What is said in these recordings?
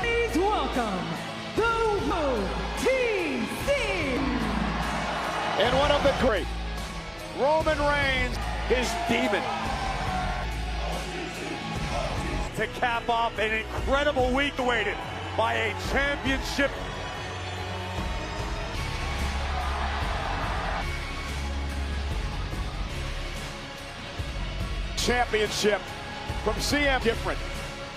Please welcome the OTC. And one of the great, Roman Reigns, his demon. To cap off an incredible week awaited by a championship. Championship from CM different.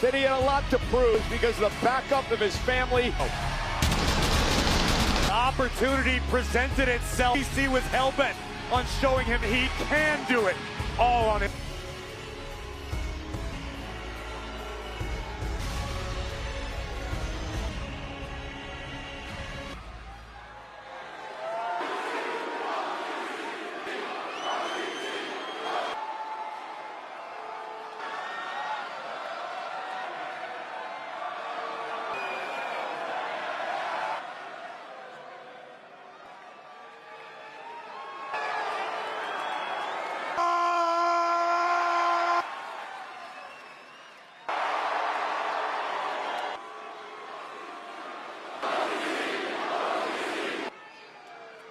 That he had a lot to prove because of the backup of his family. The opportunity presented itself. DC was hell-bent on showing him he can do it all on it.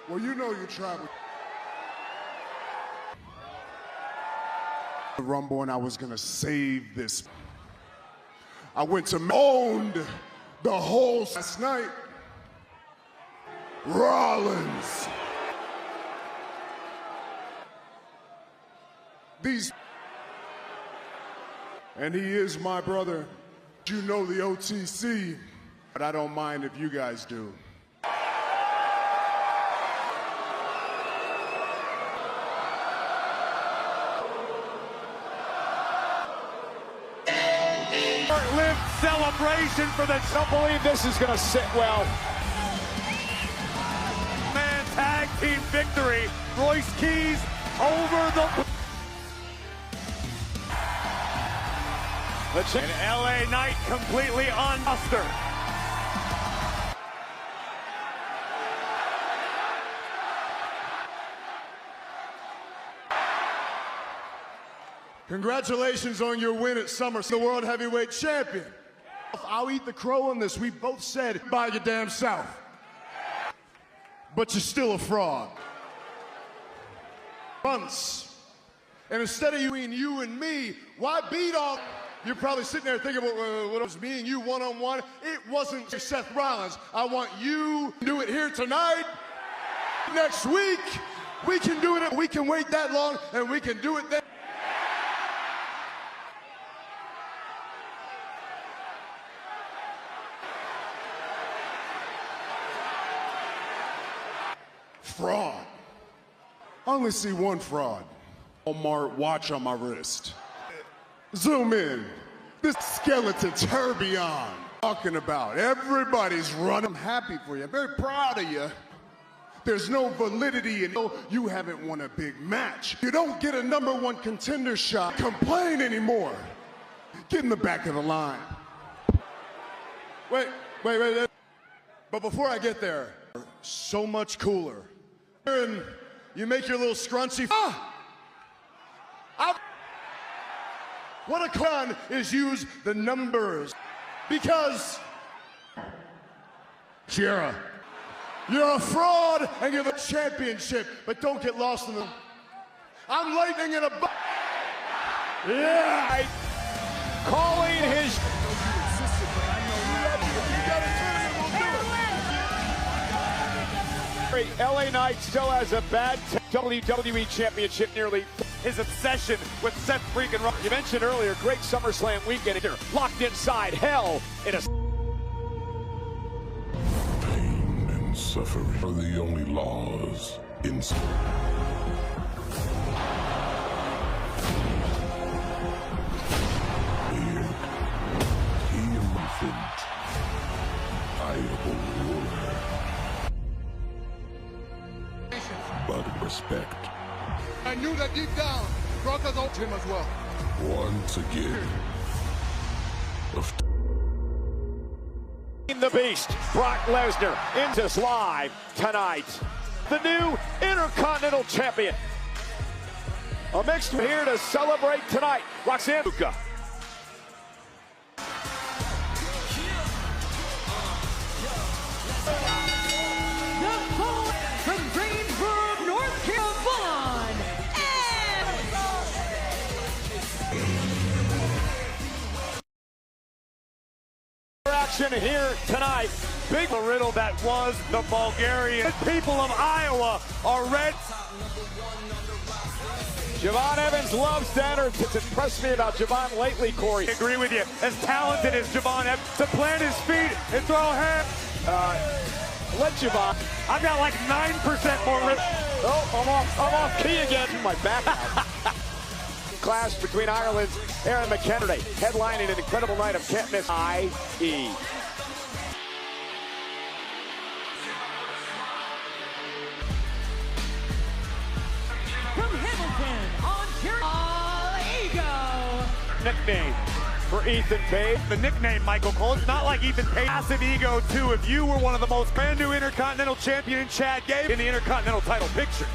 Well, you know you tried with the Rumble, and I was gonna save this. I went to owned the whole last night. Rollins. And he is my brother. You know the OTC, but I don't mind if you guys do. Short-lived celebration for the. I don't believe this is going to sit well. Man, tag team victory. Royce Keys over the. An LA Knight completely on muster. Congratulations on your win at SummerSlam, the World Heavyweight Champion. I'll eat the crow on this. We both said, by your damn self. But you're still a fraud. Months. And instead of you and me, why beat on? You're probably sitting there thinking, what it was me and you one-on-one. It wasn't Seth Rollins. I want you to do it here tonight. Next week, we can do it. We can wait that long, and we can do it then. Fraud. I only see one fraud. Walmart watch on my wrist. Zoom in. This skeleton tourbillon. Talking about. Everybody's running. I'm happy for you. I'm very proud of you. There's no validity in you haven't won a big match. You don't get a #1 contender shot. Complain anymore. Get in the back of the line. Wait. But before I get there, so much cooler. And you make your little scrunchy. What a con is use the numbers. Because, Sierra, you're a fraud and you're the championship, but don't get lost in the. I'm lightning in a. Yeah. Calling his. LA Knight still has a bad WWE Championship nearly. His obsession with Seth freaking Rollins. You mentioned earlier, great SummerSlam weekend here. Locked inside hell in a. Pain and suffering are the only laws in. Weird, triumphant, pliable ruler. But respect. I knew that deep down, Broncos owed him as well. Once again. The Beast, Brock Lesnar, into us live tonight. The new Intercontinental Champion. A mixed here to celebrate tonight. Roxanne Luca. action here tonight. Big riddle that was the Bulgarian. The people of Iowa are red. Javon Evans loves to enter. It's impressed me about Javon lately, Corey. I agree with you. As talented as Javon Evans to plant his feet and throw a hand. Let Javon. I've got like 9% more risk. Oh, I'm off key again. My back out. Clash between Ireland's Aaron McKenna, headlining an incredible night of can't miss IE. From Hamilton, Ontario, Nickname for Ethan Page. The nickname, Michael Cole, it's not like Ethan Page. Massive ego, too. If you were one of the most brand new Intercontinental Champion in Chad Gable in the Intercontinental title picture.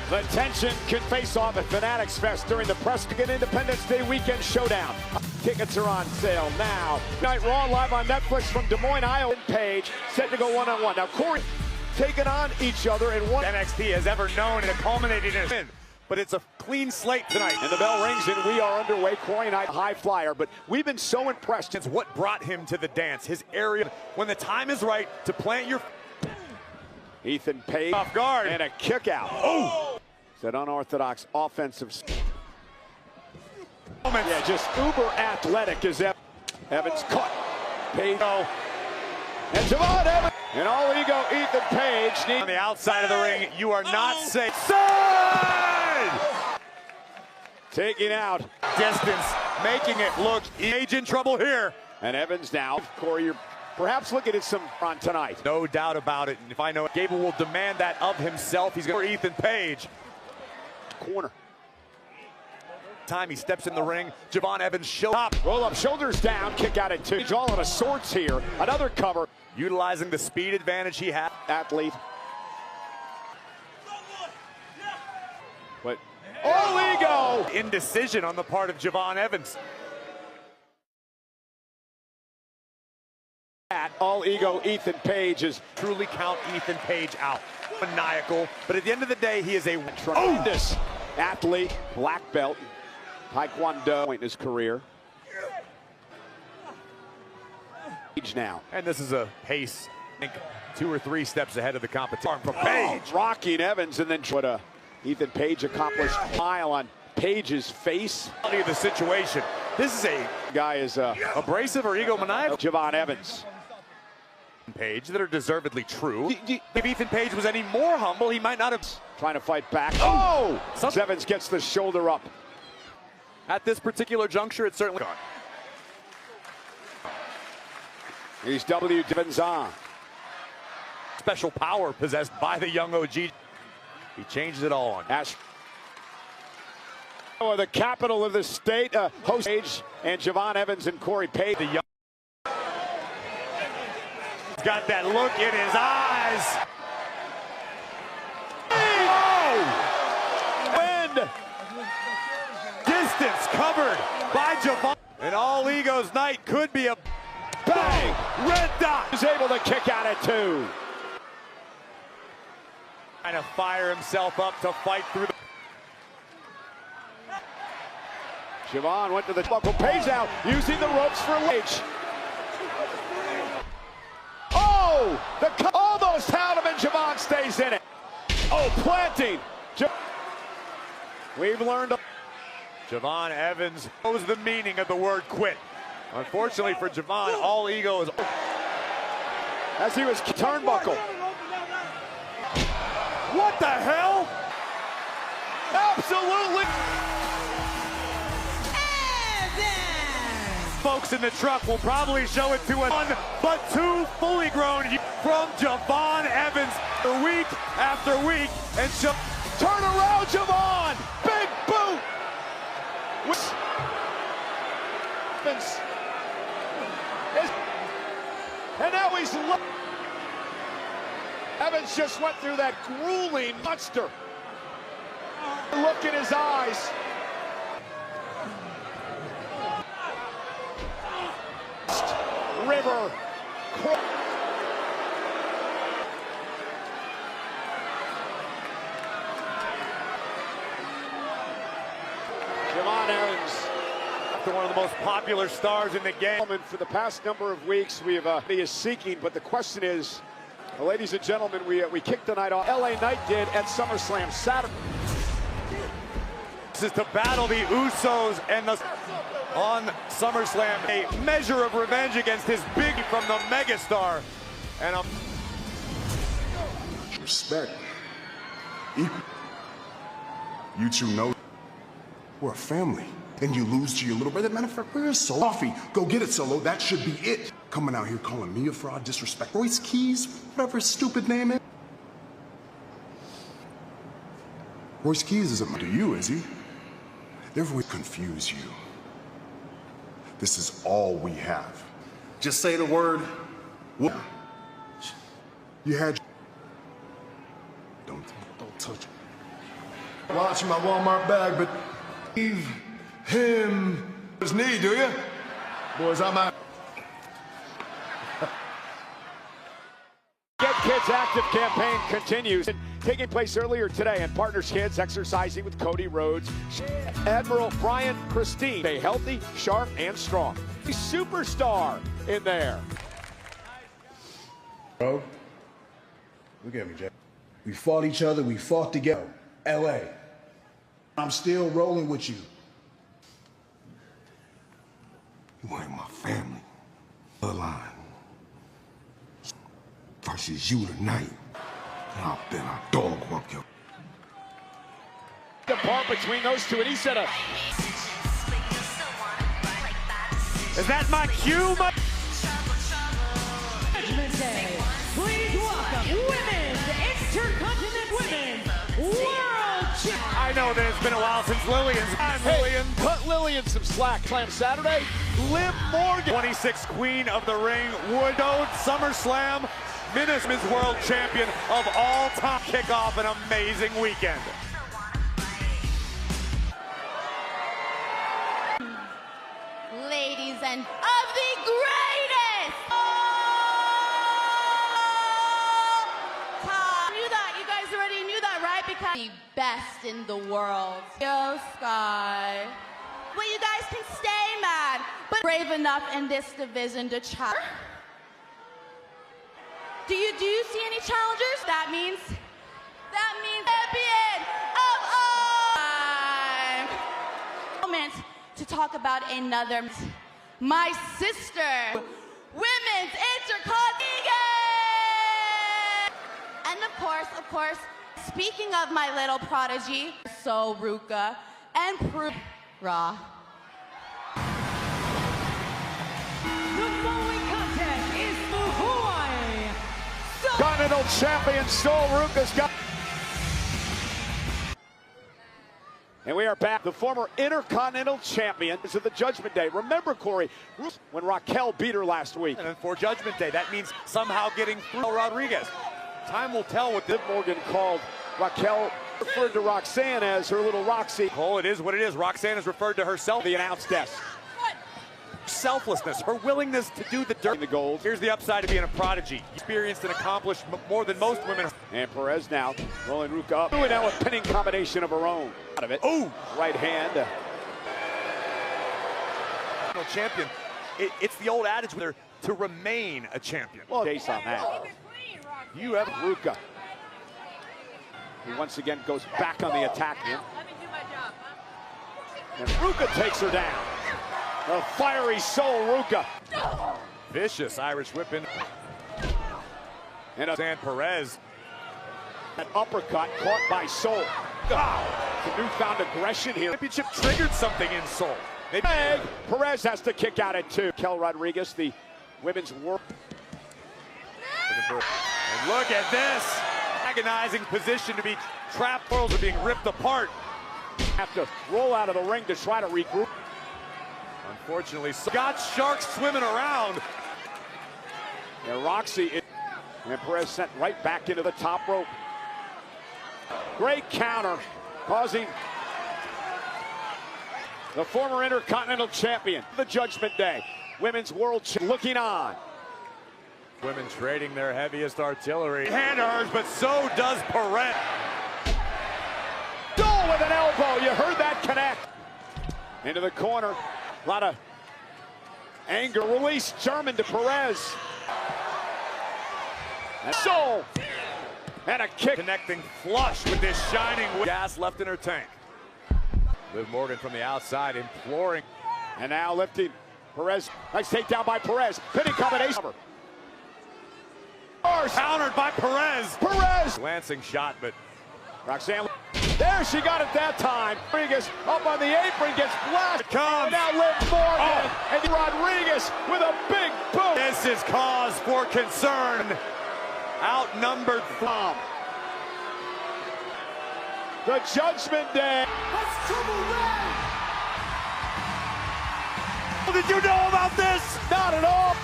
The tension can face off at Fanatics Fest during the Preston Independence Day weekend showdown. Tickets are on sale now. Night Raw live on Netflix from Des Moines, Iowa. Page set to go one-on-one. Now Corey taking on each other in one NXT has ever known, and it culminated in a win. But it's a clean slate tonight. And the bell rings and we are underway. Corey and I, high flyer, but we've been so impressed. It's what brought him to the dance. His area, when the time is right to plant your... Ethan Page off guard. And a kick out. Oh! It's that unorthodox offensive. Yeah, just uber athletic is Evans caught. Page. And Javon Evans. And all ego, Ethan Page. On the outside of the ring, you are not safe. Side! Taking out. Distance, making it look Page in trouble here. And Evans now. Corey, you're perhaps looking at some on tonight. No doubt about it. And if I know it, Gable will demand that of himself. He's going for Ethan Page. Corner. Time he steps in the ring. Javon Evans roll up, shoulders down, kick out at two. He's all out of sorts here. Another cover. Utilizing the speed advantage he had. Athlete. But all ego. Indecision on the part of Javon Evans. At all ego, Ethan Page is truly count Ethan Page out. Maniacal, but at the end of the day, he is a tremendous athlete, black belt, Taekwondo point in his career. Page now. And this is a pace, I think 2 or 3 steps ahead of the competition from Page. Rocking Evans, and then what Ethan Page accomplished. Smile on Page's face. The situation. This is a guy is abrasive or egomaniacal. Javon Evans. Page that are deservedly true. If Ethan Page was any more humble, he might not have. Trying to fight back. Oh! Evans gets the shoulder up. At this particular juncture, it's certainly gone. He's W. Evans on. Special power possessed by the young OG. He changes it all on. The capital of the state, host Page and Javon Evans and Corey Page. The young got that look in his eyes. Oh! Wind. Distance covered by Javon. And all ego's night could be a bang. Red dot. He's able to kick out at 2. Trying to fire himself up to fight through the... Javon went to the buckle. Page now using the ropes for Page. Oh! Almost had him, and Javon stays in it. Oh, planting. We've learned. Javon Evans knows the meaning of the word quit. Unfortunately for Javon, all ego is... As he was turnbuckle. What the hell? Absolutely. Folks in the truck will probably show it to us. 1 but 2 fully grown from Javon Evans week after week. And turn around, Javon! Big boot! And now he's... Evans just went through that grueling monster. Look in his eyes. River. Javon Evans. one of the most popular stars in the game. For the past number of weeks, he is seeking, but the question is, ladies and gentlemen, we kicked the night off. LA Knight did at SummerSlam Saturday. This is to battle the Usos and the on SummerSlam, a measure of revenge against his big from the megastar. And Respect. You two know we're a family. And you lose to your little brother. Matter of fact, where's Solo? Coffee. Go get it, Solo. That should be it. Coming out here calling me a fraud, disrespect. Royce Keys, whatever his stupid name is. Royce Keys isn't to you, is he? Therefore, we confuse you. This is all we have. Just say the word. What? You had. Don't touch it. Watching my Walmart bag, but leave him his knee, do you? Boys, I'm out. Get Kids Active campaign continues. Taking place earlier today, and Partners Kids exercising with Cody Rhodes, Admiral Brian Christine. Stay healthy, sharp, and strong. A superstar in there. Bro, look at me, Jack. We fought each other, we fought together. LA. I'm still rolling with you. You ain't my family. Bloodline. Versus you tonight. I'll bet I dog walk you. The part between those two, and he said is that my cue? Judgment Day. Please welcome Women's Intercontinental Women's World Champion. I know that it's been a while since Lillian's. Lillian. Cut Lillian some slack. Slam Saturday. Liv Morgan. 26th Queen of the Ring. Woodode SummerSlam. Men's World Champion of all time. Kick off an amazing weekend. Ladies and of the greatest time. Knew that. You guys already knew that, right? Because the best in the world. Yo, Sky. Well, you guys can stay mad, but brave enough in this division to challenge. Do you see any challengers? That means champion of all time. Moment to talk about another, my sister, Women's Intercontinental. And of course, speaking of my little prodigy, so Ruka and Raw. The following contest is for Hawaii. Continental Champion Sol Ruka's got. And we are back. The former Intercontinental Champion is of the Judgment Day. Remember, Corey, when Raquel beat her last week. And for Judgment Day, that means somehow getting through Rodriguez. Time will tell what Liv Morgan called Raquel, referred to Roxanne as her little Roxy. Oh, it is what it is. Roxanne has referred to herself. The announce desk. Selflessness, her willingness to do the dirt. The gold. Here's the upside of being a prodigy. Experienced and accomplished more than most women. And Perez now rolling Ruka up. Doing now a pinning combination of her own. Out of it. Oh, right hand. Champion. It's the old adage there to remain a champion. Well, base on that. You have Ruka. He once again goes back on the attack here. Let me do my job, huh? And Ruka takes her down. The fiery Sol Ruka. Vicious Irish whipping. And San Perez. An uppercut caught by Sol. Wow. The newfound aggression here. Championship triggered something in Sol. Maybe Perez has to kick out at 2. Raquel Rodriguez, the women's world. And look at this. Agonizing position to be trapped. Pearls are being ripped apart. Have to roll out of the ring to try to regroup. Unfortunately, got Sharks swimming around. And Roxy, and Perez sent right back into the top rope. Great counter, causing the former Intercontinental Champion, the Judgment Day, Women's World Champion, looking on. Women trading their heaviest artillery. Hand to hers, but so does Perez. Dole with an elbow, you heard that connect. Into the corner. A lot of anger. Release German to Perez. And Soul. And a kick. Connecting flush with this shining gas left in her tank. Liv Morgan from the outside imploring. And now lifting Perez. Nice takedown by Perez. Pinning combination. Countered by Perez. Perez. Glancing shot, but Roxanne. There she got it that time. Rodriguez up on the apron, gets blasted. Comes. And now Liv Morgan. And Rodriguez with a big boot. This is cause for concern. Outnumbered from the Judgment Day. Did you know about this? Not at all.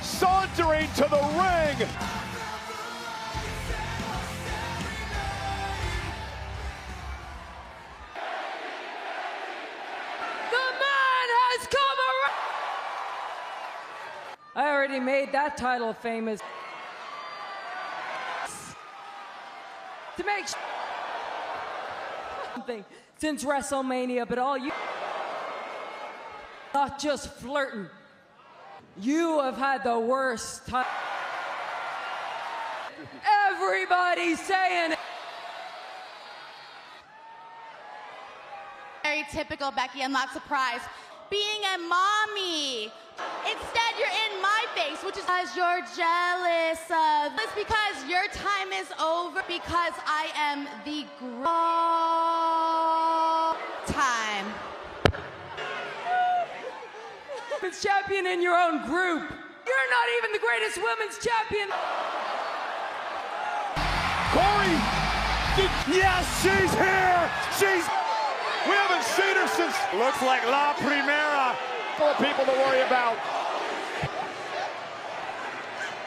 Sauntering to the ring. The man has come around. I already made that title famous. To make something since WrestleMania, but all you not just flirting. You have had the worst time. Everybody's saying it. Very typical, Becky. I'm not surprised. Being a mommy. Instead, you're in my face, which is because you're jealous of. It's because your time is over. Because I am the time. Women's champion in your own group. You're not even the greatest women's champion. Corey. Yes, she's here. We haven't seen her since. Looks like La Primera. Four people to worry about.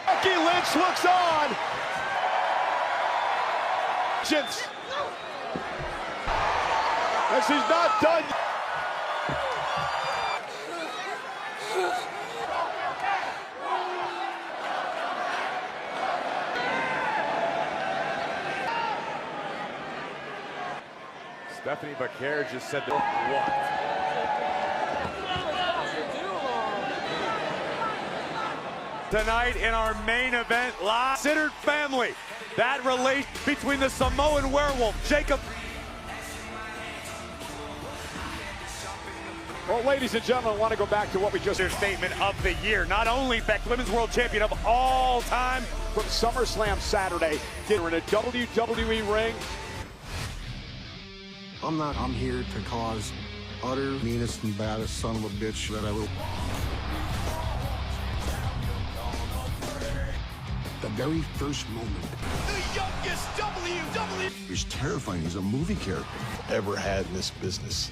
Becky Lynch looks on. And she's not done. Stephanie Bacquer just said what? Tonight in our main event, live considered family. That relation between the Samoan werewolf, Jacob. Well, ladies and gentlemen, I want to go back to what we just... Their statement of the year. Not only Beck, Women's World Champion of all time. From SummerSlam Saturday, in a WWE ring. I'm here to cause utter meanest and baddest son of a bitch that I will. The very first moment. The youngest WWE. He's terrifying. He's a movie character. Ever had in this business.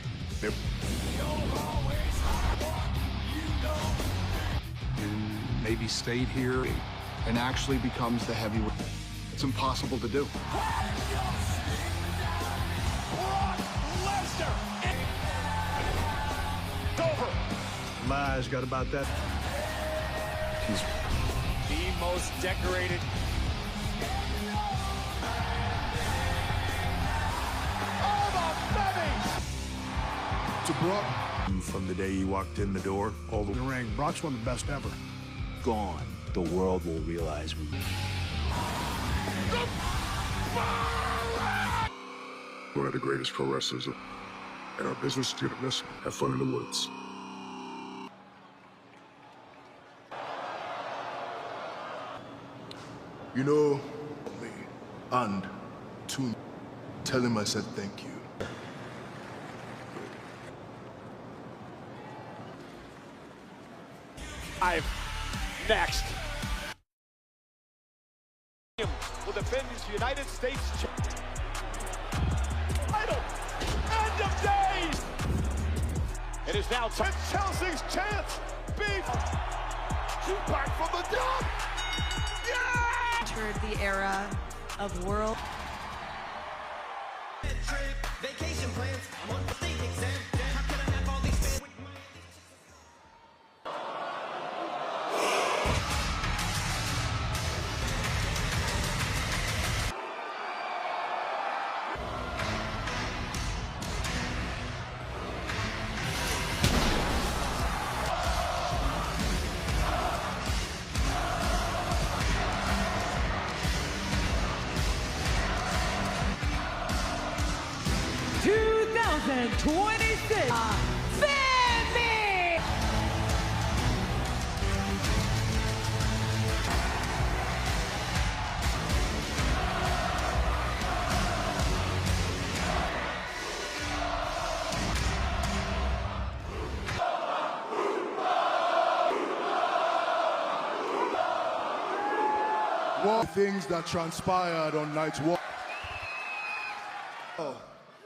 Maybe stayed here and actually becomes the heavyweight. It's impossible to do. My eyes got about that. He's The most decorated. to Brock. From the day he walked in the door, all the ring. Brock's one of the best ever. Gone. The world will realize we. One of the greatest pro wrestlers, and our business is gonna miss him. Have fun in the woods. You know me, and to tell him I said thank you. Next. Will defend his United States title. End of days. It is now time. Chelsea's chance. Beef. Tupac from the top. Yeah! Entered the era of world. Vacation plans. One thing exam. How can I have all these fans? 26, Femi! One of the things that transpired on night one.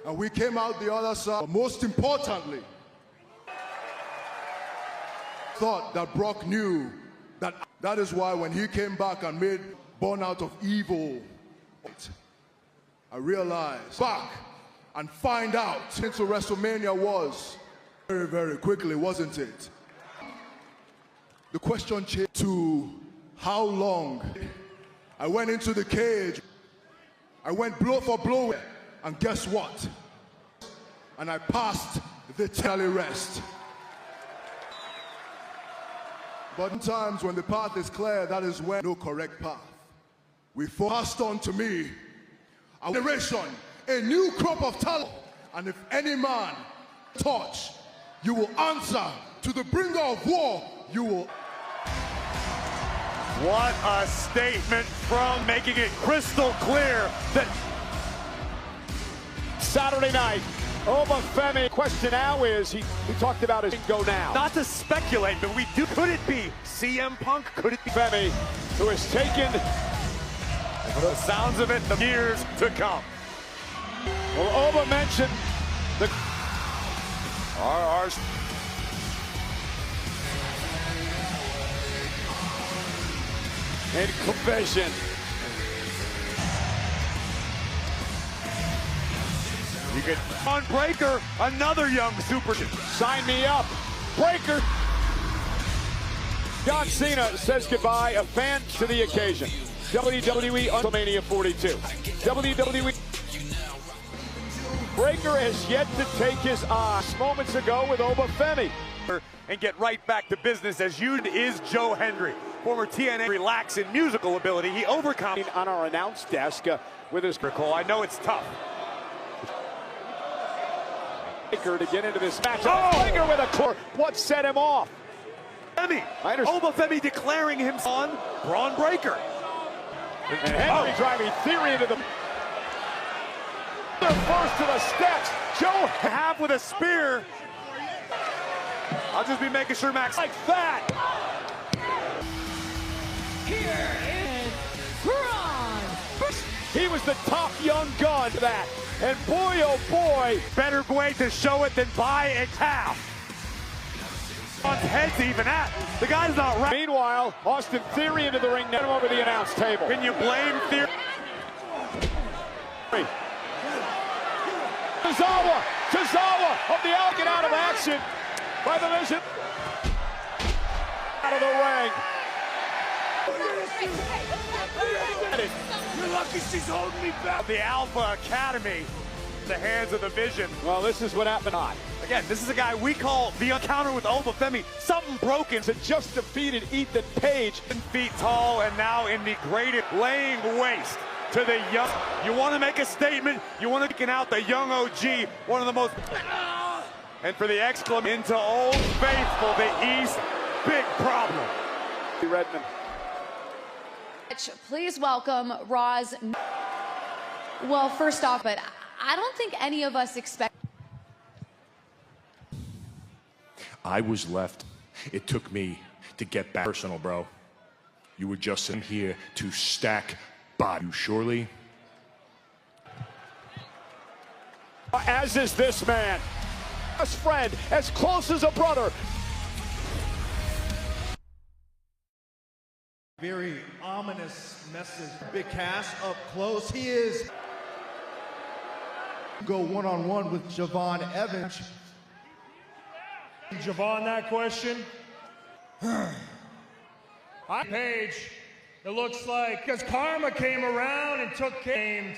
And we came out the other side. But most importantly, thought that Brock knew that is why when he came back and made Born Out of Evil, I realized back and find out into WrestleMania was very, very quickly, wasn't it? The question changed to how long. I went into the cage. I went blow for blow, and guess what? And I passed the tally rest. But sometimes when the path is clear, that is when no correct path. We passed on to me, a generation, a new crop of talent. And if any man touch, you will answer to the bringer of war. You will. What a statement from making it crystal clear that Saturday night, Femi. Question now is, he talked about his go now. Not to speculate, but could it be CM Punk? Could it be Femi, who has taken, for the sounds of it, the years to come? Well, Oba mentioned the RR's. in vision. You get on Breaker, another young super. Sign me up. Breaker. John Cena says goodbye, a fan to the occasion. WWE WrestleMania 42. WWE. Breaker has yet to take his eyes moments ago with Femi. And get right back to business as is Joe Hendry. Former TNA relax in musical ability. He overcome on our announce desk with his recall. I know it's tough. Breaker to get into this match. Breaker with a core. What set him off? Femi. Femi declaring him on Braun Breaker. And Henry driving Theory into the first to the steps. Joe have with a spear. I'll just be making sure Max like that. Here is Braun. He was the top young gun to that. And boy, oh boy, better way to show it than buy a cow. On heads even at. The guy's not right. Meanwhile, Austin Theory into the ring, net him over the announce table. Can you blame Theory? Tozawa of the Al get out of action by the Vision. Out of the ring. You're lucky she's holding me back. The Alpha Academy, the hands of the Vision. Well, this is what happened on. Again, this is a guy we call the encounter with Femi. Something broken. It just defeated Ethan Page. 10 feet tall and now in the greatest laying waste to the young. You want to make a statement. You want to get out the young OG, one of the most. And for the exclamation into Old Faithful, the East, big problem. Redmond. Please welcome Raw's. Well, first off, but I don't think any of us expect. I was left. It took me to get back personal, bro. You were just in here to stack body. You surely. As is this man. Best friend, as close as a brother. Very ominous message. Big Cass up close. He is. Go one-on-one with Javon Evans. Javon, that question? Paige, it looks like, because Karma came around and named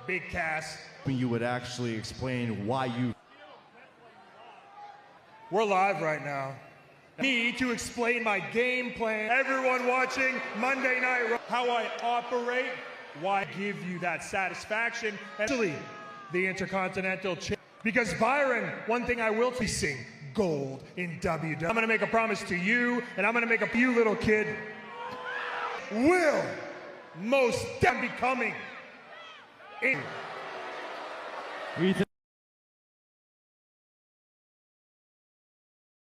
Big Cass. You would actually explain why you. We're live right now. Me to explain my game plan. Everyone watching Monday Night Raw, how I operate, why I give you that satisfaction. And actually, the Intercontinental Champion. Because Byron, one thing I will sing gold in WWE. I'm gonna make a promise to you, and I'm gonna make a you little kid will most definitely be coming in.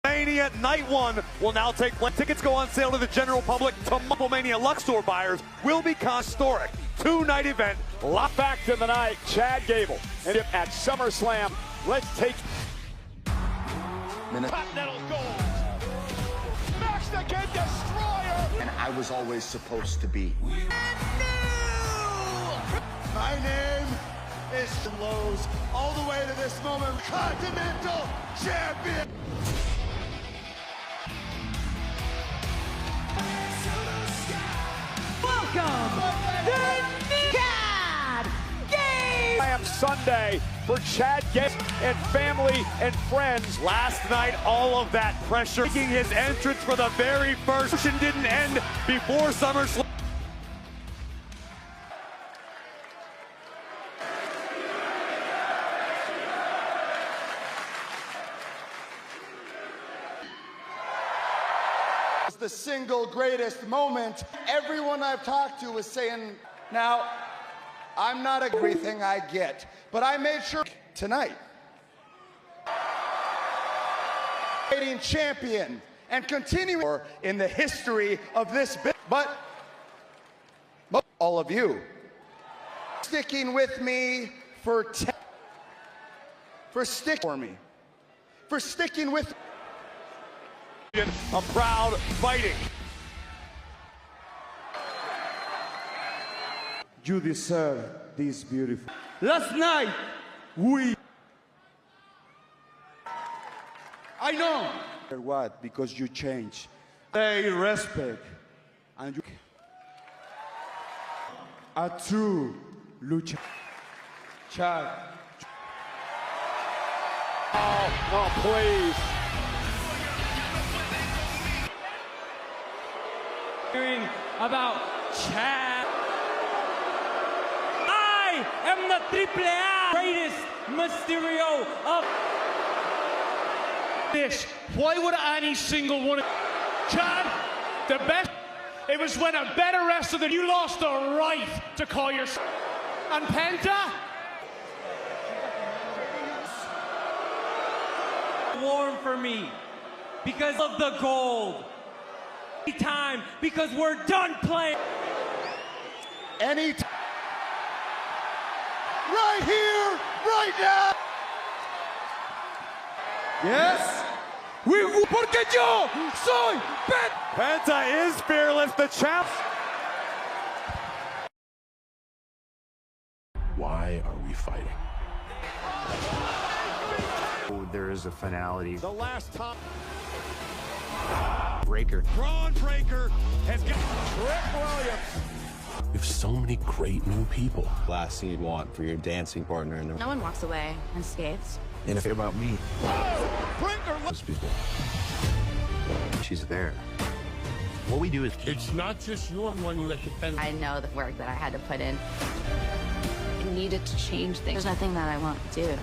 Mania Night 1 will now take place. Tickets go on sale to the general public. To Mania Luxor buyers will be historic. Two-night event. Lot back to the night. Chad Gable. And at SummerSlam, let's take Continental Gold. Mexican Destroyer. And I was always supposed to be. My name is Lowe's. All the way to this moment, Continental Champion. Welcome, the Chad Gable. Slam Sunday for Chad Gable and family and friends. Last night, all of that pressure, making his entrance for the very first. Didn't end before SummerSlam. The single greatest moment. Everyone I've talked to was saying, now, I'm not everything I get, but I made sure tonight. Champion and continuing in the history of this bit, but all of you sticking with me for sticking with a proud fighting. You deserve this beautiful. Last night, I know. What? Because you change. Pay respect. And you. A true lucha. Chad. Oh, please. hearing about Chad. I am the AAA greatest Mysterio of this. Why would any single one of Chad, the best, it was when a better wrestler than you lost the right to call yourself. And Penta? warm for me because of the gold. Anytime, because we're done playing. Anytime. Right here, right now. Yes? Porque yo soy Penta is fearless, the champ. Why are we fighting? There is a finality. The last time. Breaker. Braun Breaker has got Rick Williams. We have so many great new people. Last thing you'd want for your dancing partner. No one walks away unscathed. And if it's about me, Breaker. those people. She's there. What we do is It's not just your one that depends. I know the work that I had to put in. I needed to change things. There's nothing that I won't do.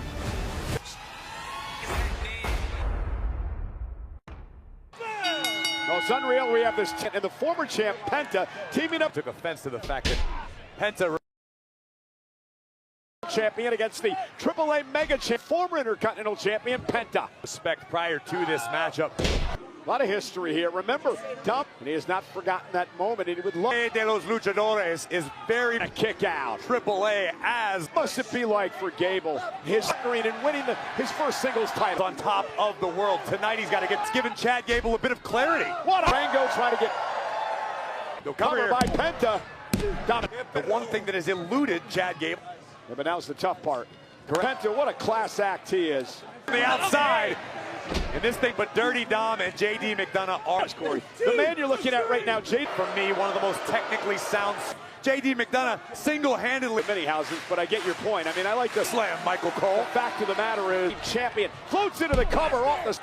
Oh, it's unreal. We have this and the former champ Penta teaming up. took offense to the fact that Penta Champion against the AAA Mega Champ, former Intercontinental Champion Penta. respect prior to this matchup. A lot of history here. Remember, Dom, and he has not forgotten that moment. And he would love De los Luchadores is very a kick out. AAA as Must it be like for Gable, his green and winning his first singles title on top of the world. Tonight he's got to get giving Chad Gable a bit of clarity. What a Rango trying to get covered by Penta. The one thing that has eluded Chad Gable. Yeah, but now's the tough part. Penta, what a class act he is. On the outside. And this thing, but Dirty Dom and J.D. McDonough are scoring. The man you're looking at right now, J. For me, one of the most technically sound. J.D. McDonough single-handedly. Many houses, but I get your point. I mean, I like the Slam Michael Cole. The fact of the matter is, champion floats into the cover off the.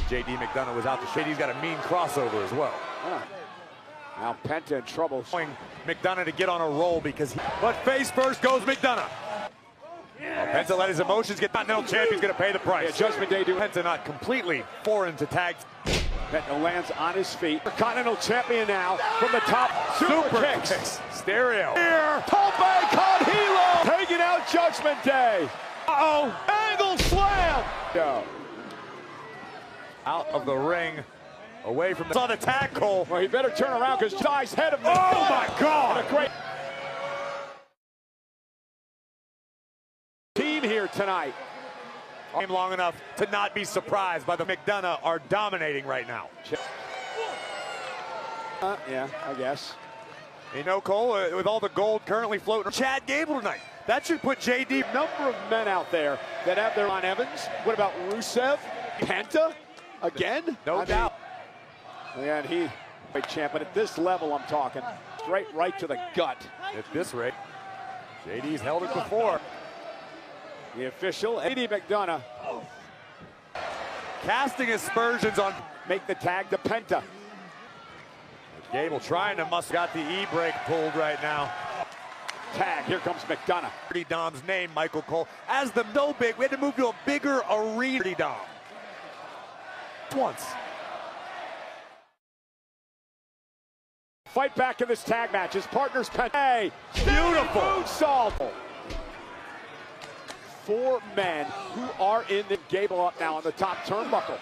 J.D. McDonough was out the shade. He's got a mean crossover as well. Now Penta in trouble. McDonough to get on a roll because but face first goes McDonough. Penta let his emotions get. Continental champion's going to pay the price. Yeah, Judgment Day do. Penta not completely foreign to tag. Penta lands on his feet. Continental champion now from the top. Super kicks. Stereo. Here, Tope con Hilo taking out Judgment Day. Uh-oh, angle slam. Go. Out of the ring, away from the. Saw the tag, Cole. Well, he better turn around because Jai's head of. Oh my God! And a great team here tonight. Long enough to not be surprised by the McDonough are dominating right now. Yeah, I guess. You know, Cole, with all the gold currently floating, Chad Gable tonight. That should put JD. Number of men out there that have their on Evans. What about Rusev? Penta? Again? No doubt. Yeah, and he, great champ, but at this level I'm talking, straight right to the gut. At this rate, JD's held it before. The official, Eddie McDonough, casting aspersions on. Make the tag to Penta. Gable trying to got the E-brake pulled right now. Tag, here comes McDonough. Dirty Dom's name, Michael Cole. As the no big, we had to move to a bigger arena. Dirty Dom. Once. Fight back in this tag match. His partner's Penta. Hey, beautiful moonsault. 4 men who are in the Gable up now on the top turnbuckle.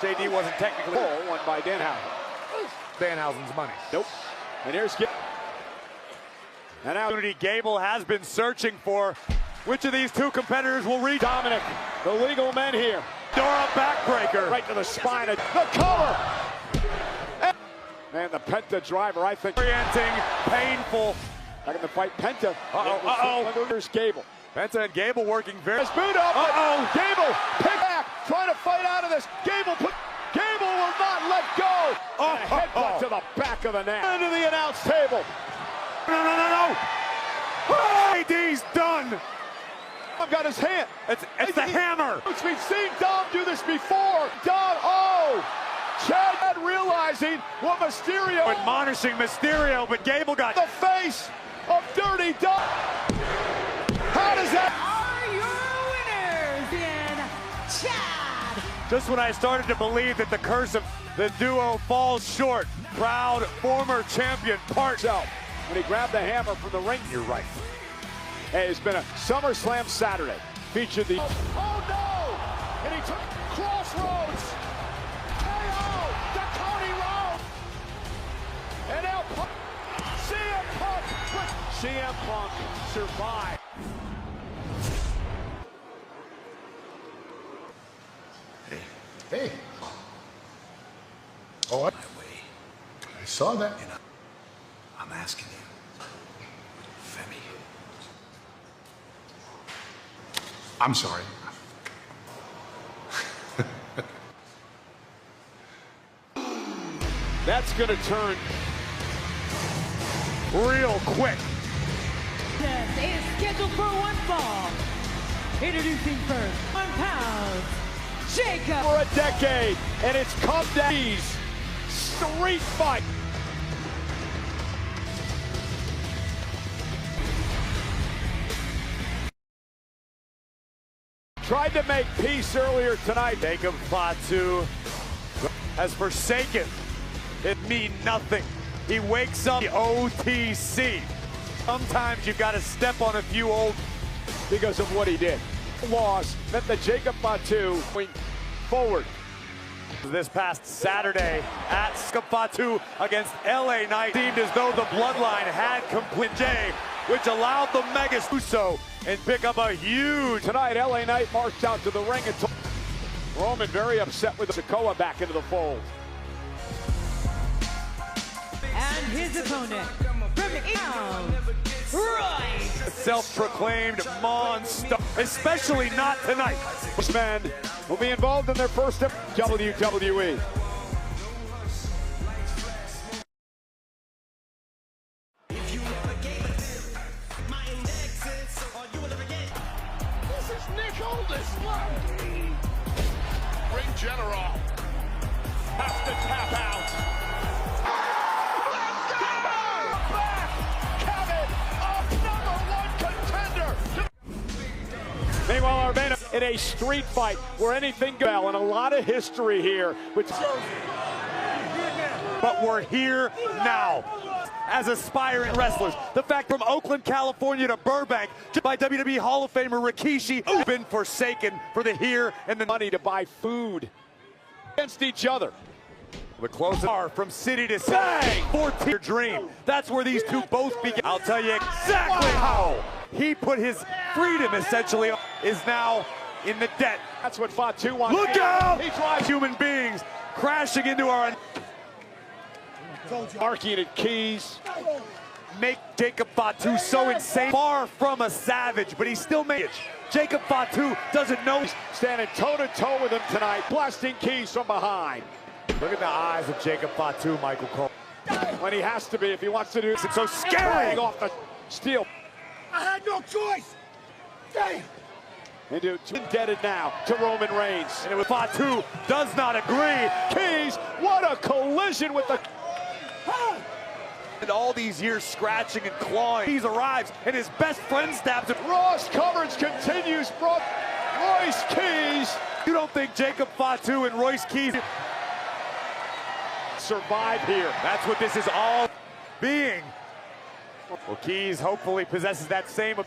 JD wasn't technically. Cole won by Danhausen. Danhausen's money. Nope. And here's Gable. And now Gable has been searching for. Which of these two competitors will reach? Dominic, the legal men here. Dora backbreaker. Right to the spine. The cover. And the Penta driver, I think. Orienting, painful. Back in the fight, Penta. Uh-oh. Here's Gable. Penta and Gable working very. Boot up. Uh-oh. Gable, pick back, trying to fight out of this. Gable will not let go. Headbutt to the back of the neck. Into the announce table. No. JD's done. Dom got his hand. It's the hammer. We've seen Dom do this before. Chad realizing what Mysterio. Admonishing Mysterio, but Gable got the face of Dirty Dom. How does that? Are your winners in Chad? Just when I started to believe that the curse of the duo falls short, proud former champion parts out. When he grabbed the hammer from the ring, you're right. Hey, it's been a SummerSlam Saturday. Featured the. Oh no! And he took Crossroads. KO to Cody Rhodes. And now CM Punk survived. Hey. Oh, I saw that. You know, I'm asking you, Femi. I'm sorry. That's going to turn real quick. This is scheduled for one fall. Introducing first, 1 pound, Jacob. For a decade, and it's come down. Street fight. Tried to make peace earlier tonight. Jacob Fatu has forsaken. It means nothing. He wakes up the OTC. Sometimes you've got to step on a few old because of what he did. Loss meant that Jacob Fatu went forward. This past Saturday at Fatu against LA Knight, seemed as though the bloodline had complete J, which allowed the Mega Uso and pick up a huge. Tonight, LA Knight marched out to the ring and took Roman very upset with Sikoa back into the fold. And his opponent from Eon, Roy. Self-proclaimed monster, especially not tonight. This man will be involved in their first WWE. This is Nick Aldis. Ring general has to tap out. in a street fight where anything goes, and a lot of history here. But we're here now as aspiring wrestlers. The fact from Oakland, California to Burbank, by WWE Hall of Famer Rikishi, who's been forsaken for the here and the money to buy food against each other. The closest are from city to city. 14 dream. That's where these two both began. I'll tell you exactly how he put his freedom essentially is now in the debt. That's what Fatu wants. Look out! He drives human beings crashing into our Arky and Keys. Make Jacob Fatu so insane. Far from a savage, but he's still made it. Jacob Fatu doesn't know. He's standing toe-to-toe with him tonight, blasting Keys from behind. Look at the eyes of Jacob Fatu, Michael Cole. When he has to be, if he wants to do it's so scary. Off the steel. I had no choice. Damn. Indebted now to Roman Reigns. And with Fatu does not agree. Keys, what a collision with the... And all these years scratching and clawing. Keys arrives and his best friend stabs him. Raw's coverage continues from Royce Keys. You don't think Jacob Fatu and Royce Keys survive here? That's what this is all being. Well, Keys hopefully possesses that same